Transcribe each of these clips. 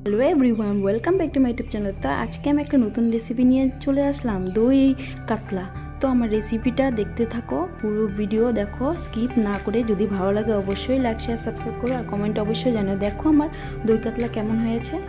Hello everyone welcome back to my YouTube channel. तो आज के एक नतून रेसिपि निये चले आसलाम दई कातला। तो आमार रेसिपिटा देखते थाको, पुरो भिडियो देखो स्किप ना करे। यदि भालो लागे अवश्य लाइक शेयर सबसक्राइब करो और कमेंट अवश्य जानियो। देखो आमार दई कातला केमन हयेछे।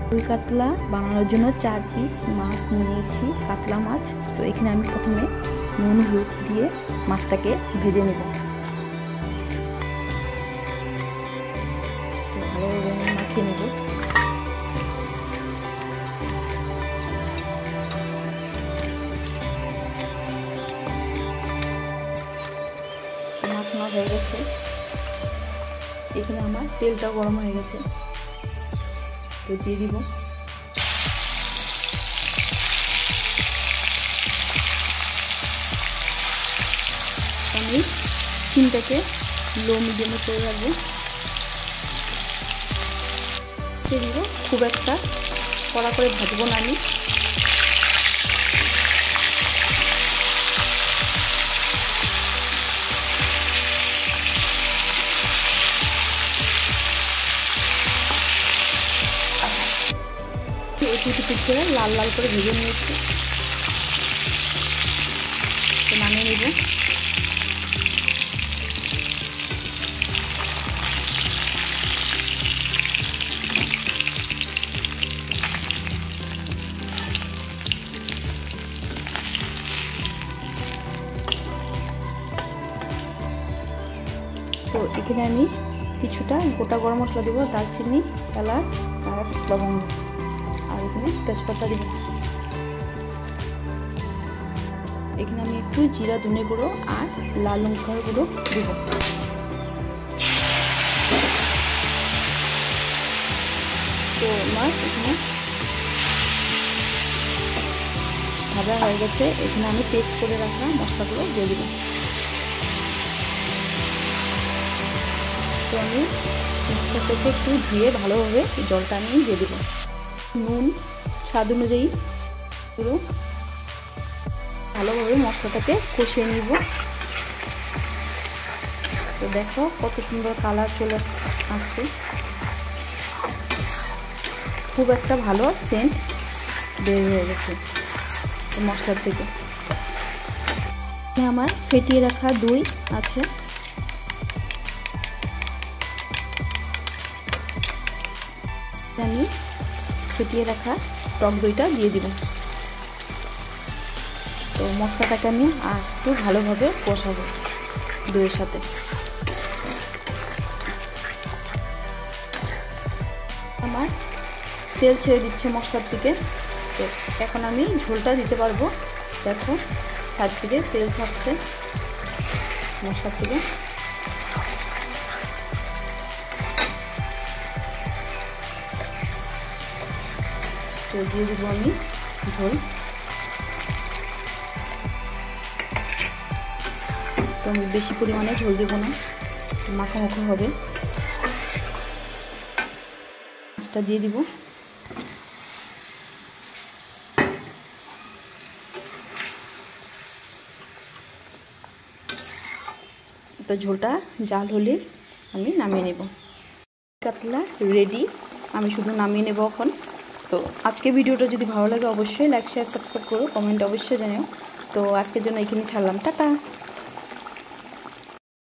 दई कातला बानानोर जोन्नो 4 पिस माछ निয়েছি कातला माछ। तो एखाने आमि प्रथमे नुन हलुद दिए माछटाके भेजे नेब। तो भालोभाবে माखिয়ে নেব। মাখানো হয়ে গেছে। এখানে আমার তেলটা গরম হয়ে গেছে। तो দিয়ে দিব। আমি চিনটাকে লো মিডিয়ামে করে রাখবো। দিয়ে দিব। খুব একটা কড়া করে ভাজবো না আমি। পিঠে লাল লাল করে ভেজে নিয়েছি। তো নামিয়ে নেব। তো এখানে আমি কিছুটা গোটা গরম মশলা দেব, দারচিনি, এলাচ আর লবঙ্গ, আর এখানে তেজপাতা দিব। এখানে আমি একটু জিরা ধনে গুঁড়ো আর লাল লঙ্কার গুঁড়ো দিব। তো আমার এখানে ভাজা হয়ে গেছে। এখানে আমি পেস্ট করে রাখা মশলাগুলো দিয়ে দিব। তো আমি মশলাটাকে একটু ধুয়ে ভালোভাবে জলটা আমি দিয়ে দিব। নুন স্বাদ অনুযায়ী পুরো ভালোভাবে মশলাটাকে কষিয়ে নিব। তো দেখো কত সুন্দর কালার চলে আসছে। খুব একটা ভালো সেন্ট বের হয়ে গেছে মশলার থেকে। আমার ফেটিয়ে রাখা দই আছে। আমি ফেটিয়ে রাখা টক দইটা দিয়ে দিব। তো মশলাটাকে আমি আর একটু ভালোভাবে কষাবো দইয়ের সাথে। আমার তেল ছেড়ে দিচ্ছে মশলার থেকে। তো এখন আমি ঝোলটা দিতে পারবো। দেখো সাইড থেকে তেল ছাড়ছে মশলার থেকে। তো দিয়ে দিব আমি ঝোল। তো আমি বেশি পরিমাণে ঝোল দেব না, মাখা মাখা হবে। মাছটা দিয়ে দিব। তো ঝোলটা জাল হলে আমি নামিয়ে নেব। কাতলা রেডি, আমি শুধু নামিয়ে নেব এখন। তো আজকে ভিডিওটা যদি ভালো লাগে অবশ্যই লাইক শেয়ার সাবস্ক্রাইব করো, কমেন্ট অবশ্যই জানিও। তো আজকের জন্য এখানেই ছাড়লাম, টাটা।